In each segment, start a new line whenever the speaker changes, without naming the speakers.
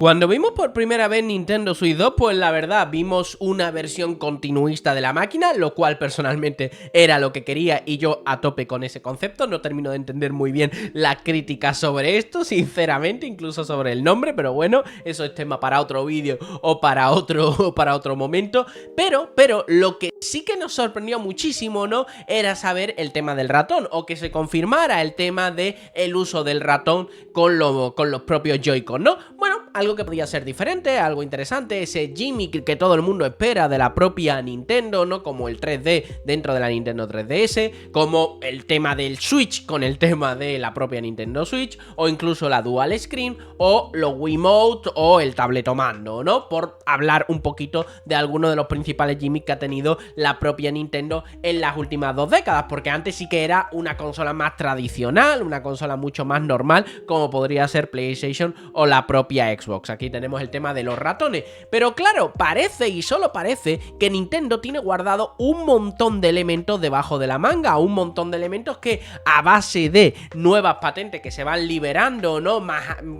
Cuando vimos por primera vez Nintendo Switch 2, pues la verdad vimos una versión continuista de la máquina, lo cual personalmente era lo que quería y yo a tope con ese concepto. No termino de entender muy bien la crítica sobre esto, sinceramente, incluso sobre el nombre, pero bueno, eso es tema para otro vídeo o para otro momento. Pero lo que sí que nos sorprendió muchísimo, ¿no? Era saber el tema del ratón, o que se confirmara el tema de el uso del ratón con los propios Joy-Con, ¿no? Bueno, algo que podía ser diferente, algo interesante, ese gimmick que todo el mundo espera de la propia Nintendo, ¿no? Como el 3D dentro de la Nintendo 3DS, como el tema del Switch con el tema de la propia Nintendo Switch, o incluso la Dual Screen, o los Wiimote, o el tabletomando, ¿no? Por hablar un poquito de algunos de los principales gimmicks que ha tenido la propia Nintendo en las últimas 2 décadas, porque antes sí que era una consola más tradicional, una consola mucho más normal, como podría ser PlayStation o la propia Xbox. Aquí tenemos el tema de los ratones, pero claro, parece y solo parece que Nintendo tiene guardado un montón de elementos debajo de la manga, un montón de elementos que a base de nuevas patentes que se van liberando, ¿no?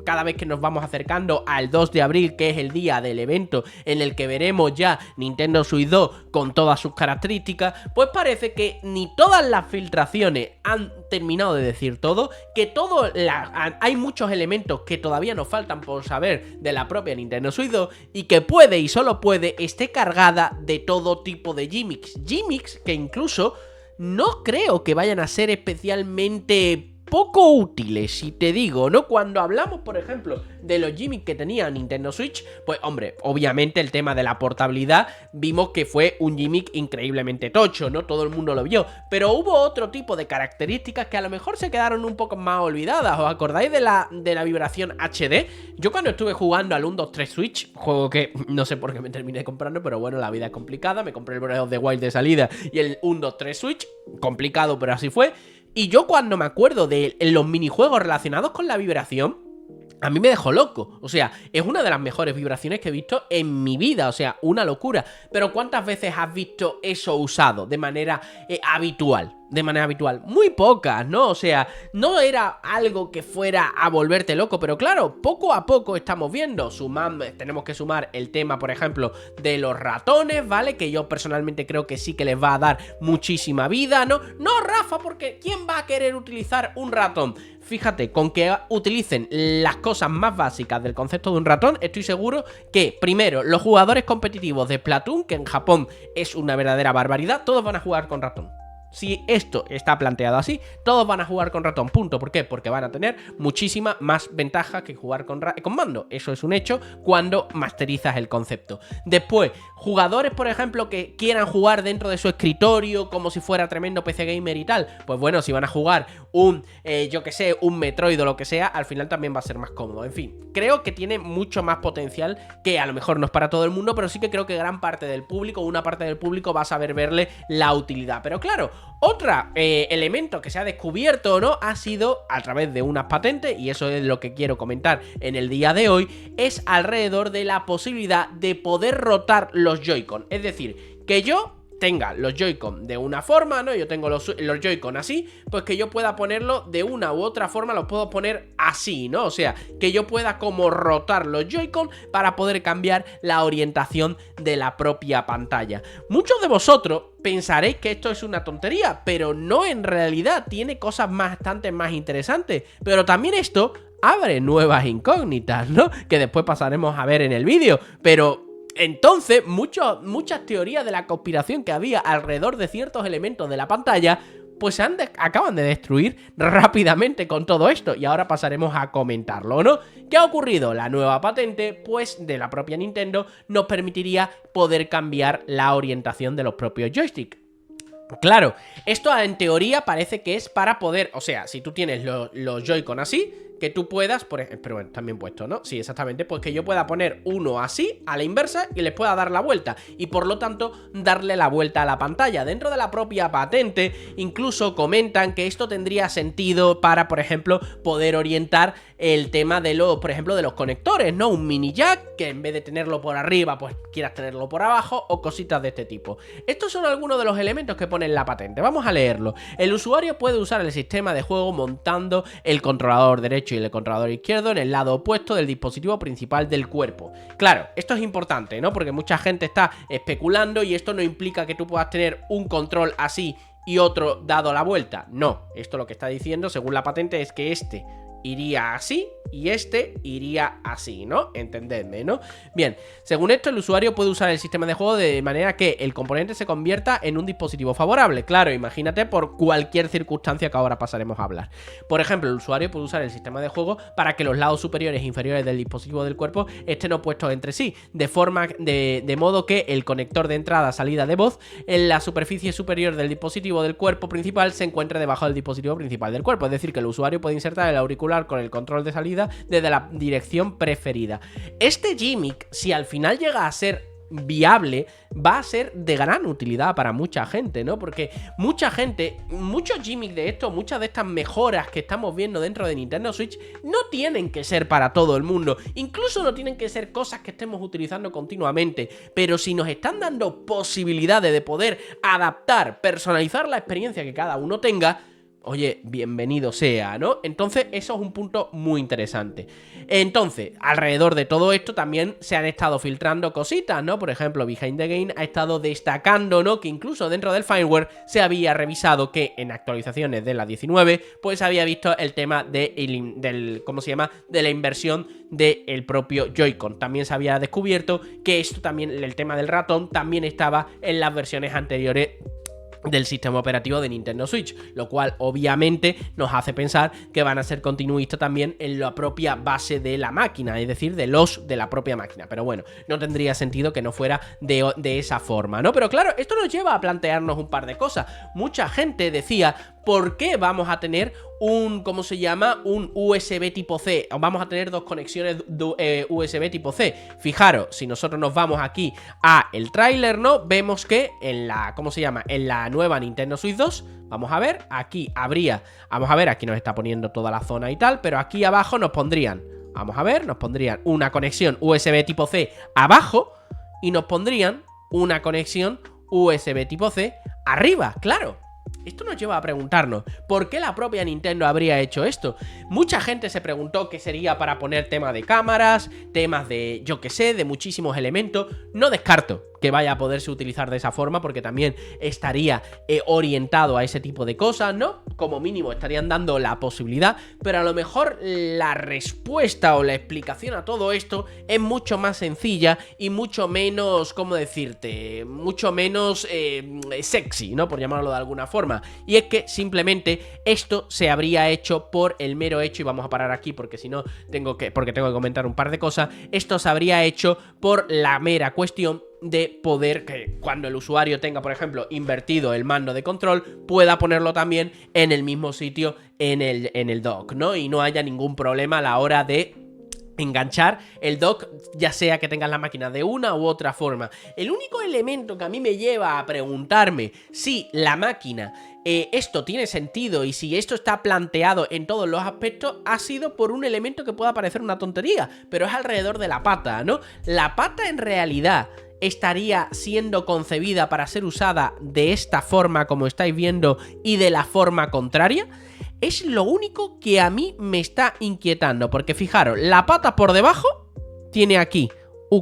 Cada vez que nos vamos acercando al 2 de abril, que es el día del evento en el que veremos ya Nintendo Switch 2 con todas sus características, pues parece que ni todas las filtraciones han terminado de decir todo, que hay muchos elementos que todavía nos faltan por saber de la propia Nintendo Switch 2 y que puede y solo puede esté cargada de todo tipo de gimmicks que incluso no creo que vayan a ser especialmente poco útiles, si te digo, ¿no? Cuando hablamos, por ejemplo, de los gimmicks que tenía Nintendo Switch, pues hombre, obviamente el tema de la portabilidad vimos que fue un gimmick increíblemente tocho, ¿no? Todo el mundo lo vio, pero hubo otro tipo de características que a lo mejor se quedaron un poco más olvidadas. ¿Os acordáis de la vibración HD? Yo cuando estuve jugando al 1, 2, 3 Switch, juego que no sé por qué me terminé comprando, pero bueno, la vida es complicada, me compré el Breath of the Wild de salida y el 1, 2, 3 Switch, complicado, pero así fue. Y yo cuando me acuerdo de los minijuegos relacionados con la vibración, a mí me dejó loco. O sea, es una de las mejores vibraciones que he visto en mi vida. O sea, una locura. Pero ¿cuántas veces has visto eso usado de manera habitual? De manera habitual, muy pocas, ¿no? O sea, no era algo que fuera a volverte loco, pero claro, poco a poco estamos viendo, tenemos que sumar el tema, por ejemplo, de los ratones, ¿vale? Que yo personalmente creo que sí que les va a dar muchísima vida, ¿no? No, Rafa, porque ¿quién va a querer utilizar un ratón? Fíjate, con que utilicen las cosas más básicas del concepto de un ratón, estoy seguro que, primero, los jugadores competitivos de Splatoon, que en Japón es una verdadera barbaridad, todos van a jugar con ratón. Si esto está planteado así, todos van a jugar con ratón, punto. ¿Por qué? Porque van a tener muchísima más ventaja que jugar con mando. Eso es un hecho cuando masterizas el concepto. Después, jugadores, por ejemplo, que quieran jugar dentro de su escritorio como si fuera tremendo PC gamer y tal, pues bueno, si van a jugar un Metroid o lo que sea, al final también va a ser más cómodo. En fin, creo que tiene mucho más potencial, que a lo mejor no es para todo el mundo, pero sí que creo que gran parte del público, una parte del público va a saber verle la utilidad. Pero claro, otro elemento que se ha descubierto, ¿no? Ha sido a través de unas patentes, y eso es lo que quiero comentar en el día de hoy, es alrededor de la posibilidad de poder rotar los Joy-Con. Es decir, que yo tenga los Joy-Con de una forma, ¿no? Yo tengo los Joy-Con así, pues que yo pueda ponerlo de una u otra forma, los puedo poner así, ¿no? O sea, que yo pueda como rotar los Joy-Con para poder cambiar la orientación de la propia pantalla. Muchos de vosotros pensaréis que esto es una tontería, pero no, en realidad tiene cosas bastante más interesantes. Pero también esto abre nuevas incógnitas, ¿no? Que después pasaremos a ver en el vídeo, pero entonces, muchas teorías de la conspiración que había alrededor de ciertos elementos de la pantalla, pues acaban de destruir rápidamente con todo esto. Y ahora pasaremos a comentarlo, ¿no? ¿Qué ha ocurrido? La nueva patente, pues, de la propia Nintendo nos permitiría poder cambiar la orientación de los propios joysticks. Claro, esto en teoría parece que es para poder, o sea, si tú tienes los Joy-Con así, que tú puedas, pero bueno, también puesto, ¿no? Sí, exactamente, pues que yo pueda poner uno así, a la inversa, y les pueda dar la vuelta, y por lo tanto, darle la vuelta a la pantalla. Dentro de la propia patente, incluso comentan que esto tendría sentido para, por ejemplo, poder orientar el tema de por ejemplo, de los conectores, ¿no? Un mini jack, que en vez de tenerlo por arriba, pues quieras tenerlo por abajo, o cositas de este tipo. Estos son algunos de los elementos que pone en la patente. Vamos a leerlo. El usuario puede usar el sistema de juego montando el controlador derecho derecho y el controlador izquierdo en el lado opuesto del dispositivo principal del cuerpo. Claro, esto es importante, ¿no? Porque mucha gente está especulando y esto no implica que tú puedas tener un control así y otro dado la vuelta. No, esto lo que está diciendo, según la patente, es que este iría así y este iría así, ¿no? Entendedme, ¿no? Bien, según esto, el usuario puede usar el sistema de juego de manera que el componente se convierta en un dispositivo favorable. Claro, imagínate por cualquier circunstancia que ahora pasaremos a hablar. Por ejemplo, el usuario puede usar el sistema de juego para que los lados superiores e inferiores del dispositivo del cuerpo estén opuestos entre sí, de modo que el conector de entrada-salida de voz en la superficie superior del dispositivo del cuerpo principal se encuentre debajo del dispositivo principal del cuerpo. Es decir, que el usuario puede insertar el auricular con el control de salida desde la dirección preferida. Este gimmick, si al final llega a ser viable, va a ser de gran utilidad para mucha gente, ¿no? Porque mucha gente, muchos gimmicks de esto, muchas de estas mejoras que estamos viendo dentro de Nintendo Switch no tienen que ser para todo el mundo, incluso no tienen que ser cosas que estemos utilizando continuamente, pero si nos están dando posibilidades de poder adaptar, personalizar la experiencia que cada uno tenga, oye, bienvenido sea, ¿no? Entonces, eso es un punto muy interesante. Entonces, alrededor de todo esto también se han estado filtrando cositas, ¿no? Por ejemplo, Behind the Game ha estado destacando, ¿no? Que incluso dentro del firmware se había revisado que en actualizaciones de la 19, pues había visto el tema ¿cómo se llama? De la inversión del propio Joy-Con. También se había descubierto que esto también, el tema del ratón, también estaba en las versiones anteriores del sistema operativo de Nintendo Switch, lo cual obviamente nos hace pensar que van a ser continuistas también en la propia base de la máquina, es decir, de la propia máquina. Pero bueno, no tendría sentido que no fuera de esa forma, ¿no? Pero claro, esto nos lleva a plantearnos un par de cosas. Mucha gente decía, ¿por qué vamos a tener un USB tipo C? Vamos a tener dos conexiones USB tipo C. Fijaros, si nosotros nos vamos aquí a el tráiler, ¿no? Vemos que en la, en la nueva Nintendo Switch 2, vamos a ver, aquí aquí nos está poniendo toda la zona y tal, pero aquí abajo nos pondrían, nos pondrían una conexión USB tipo C abajo y nos pondrían una conexión USB tipo C arriba, claro. Esto nos lleva a preguntarnos, ¿por qué la propia Nintendo habría hecho esto? Mucha gente se preguntó que sería para poner temas de cámaras, temas de, yo que sé, de muchísimos elementos. No descarto que vaya a poderse utilizar de esa forma, porque también estaría orientado a ese tipo de cosas, ¿no? Como mínimo estarían dando la posibilidad, pero a lo mejor la respuesta o la explicación a todo esto es mucho más sencilla y mucho menos, ¿cómo decirte? Mucho menos sexy, ¿no? Por llamarlo de alguna forma. Y es que simplemente esto se habría hecho por el mero hecho, y vamos a parar aquí porque si no tengo que comentar un par de cosas. Esto se habría hecho por la mera cuestión de poder que cuando el usuario tenga, por ejemplo, invertido el mando de control, pueda ponerlo también en el mismo sitio en el dock, ¿no? Y no haya ningún problema a la hora de enganchar el dock, ya sea que tengas la máquina de una u otra forma. El único elemento que a mí me lleva a preguntarme si la máquina esto tiene sentido y si esto está planteado en todos los aspectos ha sido por un elemento que pueda parecer una tontería, pero es alrededor de la pata, ¿no? La pata en realidad estaría siendo concebida para ser usada de esta forma como estáis viendo y de la forma contraria. Es lo único que a mí me está inquietando, porque fijaros, la pata por debajo tiene aquí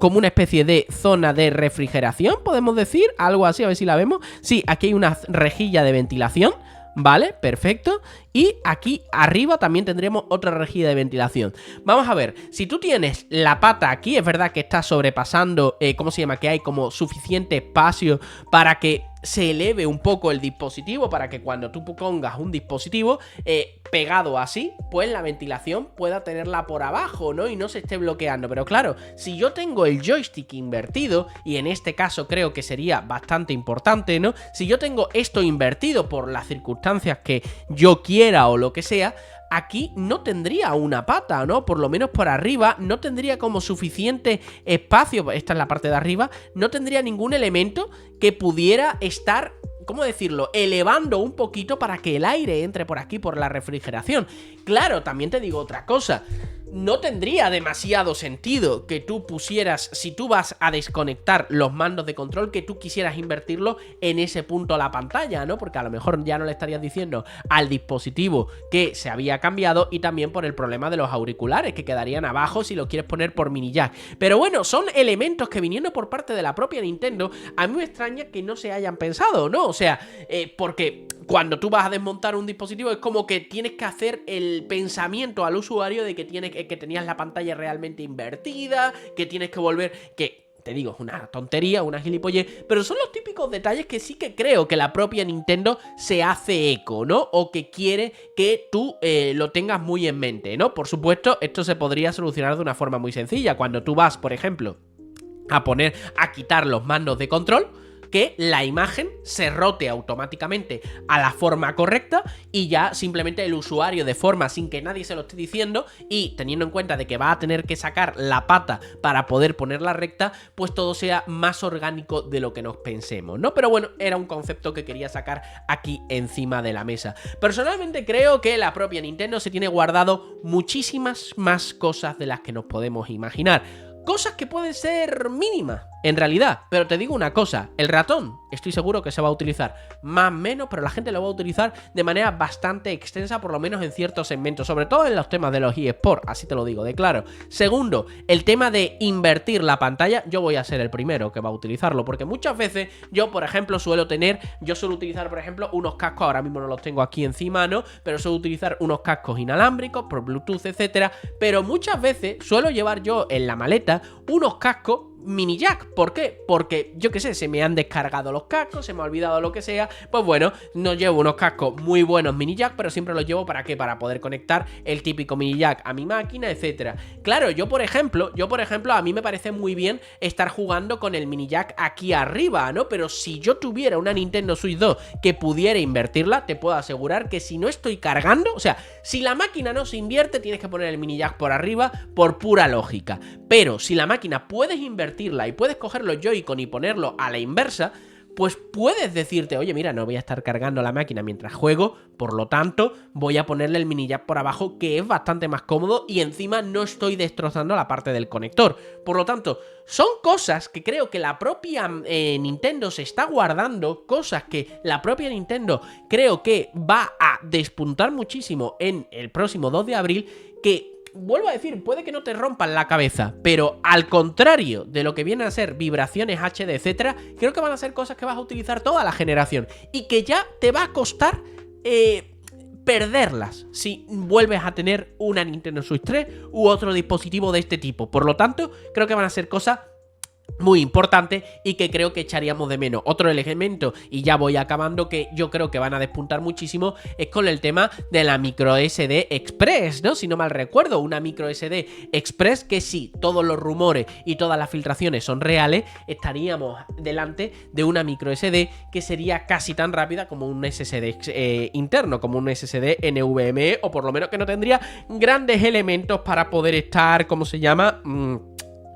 como una especie de zona de refrigeración, podemos decir, algo así, a ver si la vemos. Sí, aquí hay una rejilla de ventilación, ¿vale? Perfecto. Y aquí arriba también tendremos otra rejilla de ventilación. Vamos a ver, si tú tienes la pata aquí, es verdad que está sobrepasando, ¿cómo se llama? Que hay como suficiente espacio para que se eleve un poco el dispositivo, para que cuando tú pongas un dispositivo pegado así, pues la ventilación pueda tenerla por abajo, ¿no? Y no se esté bloqueando. Pero claro, si yo tengo el joystick invertido, y en este caso creo que sería bastante importante, ¿no? Si yo tengo esto invertido por las circunstancias que yo quiera o lo que sea, aquí no tendría una pata, ¿no? Por lo menos por arriba no tendría como suficiente espacio, esta es la parte de arriba, no tendría ningún elemento que pudiera estar, ¿cómo decirlo?, elevando un poquito para que el aire entre por aquí por la refrigeración. Claro, también te digo otra cosa. no tendría demasiado sentido que tú pusieras, si tú vas a desconectar los mandos de control, que tú quisieras invertirlo en ese punto a la pantalla, ¿no? Porque a lo mejor ya no le estarías diciendo al dispositivo que se había cambiado, y también por el problema de los auriculares, que quedarían abajo si lo quieres poner por mini jack. Pero bueno, son elementos que, viniendo por parte de la propia Nintendo, a mí me extraña que no se hayan pensado, ¿no? O sea, porque cuando tú vas a desmontar un dispositivo es como que tienes que hacer el pensamiento al usuario de que tenías la pantalla realmente invertida, que tienes que volver, que te digo, es una tontería, una gilipollez, pero son los típicos detalles que sí que creo que la propia Nintendo se hace eco, ¿no? O que quiere que tú lo tengas muy en mente, ¿no? Por supuesto, esto se podría solucionar de una forma muy sencilla. Cuando tú vas, por ejemplo, a quitar los mandos de control, que la imagen se rote automáticamente a la forma correcta, y ya simplemente el usuario, de forma sin que nadie se lo esté diciendo, y teniendo en cuenta de que va a tener que sacar la pata para poder ponerla recta, pues todo sea más orgánico de lo que nos pensemos, ¿no? Pero bueno, era un concepto que quería sacar aquí encima de la mesa. Personalmente creo que la propia Nintendo se tiene guardado muchísimas más cosas de las que nos podemos imaginar. Cosas que pueden ser mínimas, en realidad. Pero te digo una cosa, el ratón estoy seguro que se va a utilizar más o menos, pero la gente lo va a utilizar de manera bastante extensa, por lo menos en ciertos segmentos, sobre todo en los temas de los eSports, así te lo digo de claro. Segundo, el tema de invertir la pantalla, yo voy a ser el primero que va a utilizarlo, porque muchas veces yo, por ejemplo, suelo utilizar, por ejemplo, unos cascos, ahora mismo no los tengo aquí encima, ¿no? Pero suelo utilizar unos cascos inalámbricos por Bluetooth, etcétera, pero muchas veces suelo llevar yo en la maleta unos cascos mini jack. ¿Por qué? Porque, yo qué sé, se me han descargado los cascos, se me ha olvidado lo que sea. Pues bueno, no llevo unos cascos muy buenos mini jack, pero siempre los llevo ¿para qué? Para poder conectar el típico mini jack a mi máquina, etcétera. Claro, yo por ejemplo, a mí me parece muy bien estar jugando con el mini jack aquí arriba, ¿no? Pero si yo tuviera una Nintendo Switch 2 que pudiera invertirla, te puedo asegurar que si no estoy cargando, o sea, si la máquina no se invierte, tienes que poner el mini jack por arriba por pura lógica. Pero si la máquina puedes invertirla y puedes coger los Joy-Con y ponerlo a la inversa, pues puedes decirte, oye, mira, no voy a estar cargando la máquina mientras juego, por lo tanto, voy a ponerle el mini jack por abajo, que es bastante más cómodo, y encima no estoy destrozando la parte del conector. Por lo tanto, son cosas que creo que la propia Nintendo se está guardando, cosas que la propia Nintendo creo que va a despuntar muchísimo en el próximo 2 de abril, que, vuelvo a decir, puede que no te rompan la cabeza, pero al contrario de lo que vienen a ser vibraciones HD, etcétera, creo que van a ser cosas que vas a utilizar toda la generación y que ya te va a costar perderlas si vuelves a tener una Nintendo Switch 3 u otro dispositivo de este tipo. Por lo tanto, creo que van a ser cosas muy importante y que creo que echaríamos de menos. Otro elemento, y ya voy acabando, que yo creo que van a despuntar muchísimo, es con el tema de la micro SD Express, ¿no? Si no mal recuerdo, una micro SD Express que, si todos los rumores y todas las filtraciones son reales, estaríamos delante de una micro SD que sería casi tan rápida como un SSD interno, como un SSD NVMe, o por lo menos que no tendría grandes elementos para poder estar, ¿cómo se llama?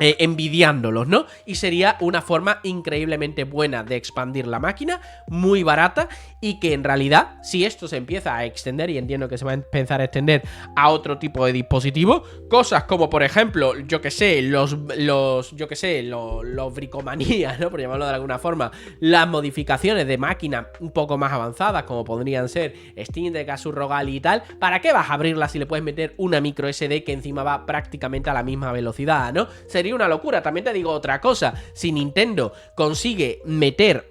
Envidiándolos, ¿no? Y sería una forma increíblemente buena de expandir la máquina, muy barata, y que en realidad, si esto se empieza a extender, y entiendo que se va a empezar a extender a otro tipo de dispositivos, cosas como, por ejemplo, yo que sé, los bricomanías, ¿no? Por llamarlo de alguna forma, las modificaciones de máquina un poco más avanzadas, como podrían ser Steam Deck, Asus ROG y tal, ¿para qué vas a abrirla si le puedes meter una micro SD que encima va prácticamente a la misma velocidad, ¿no? Sería una locura. También te digo otra cosa, si Nintendo consigue mete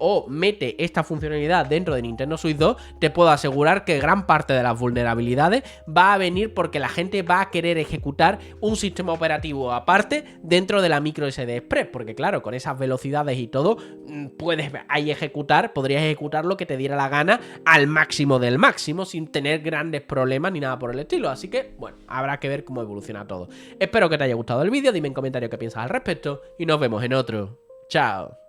esta funcionalidad dentro de Nintendo Switch 2, te puedo asegurar que gran parte de las vulnerabilidades va a venir porque la gente va a querer ejecutar un sistema operativo aparte dentro de la micro SD Express, porque claro, con esas velocidades y todo, podrías ejecutar lo que te diera la gana al máximo del máximo, sin tener grandes problemas ni nada por el estilo. Así que, bueno, habrá que ver cómo evoluciona todo. Espero que te haya gustado el vídeo, dime en comentarios qué piensas al respecto y nos vemos en otro. Chao.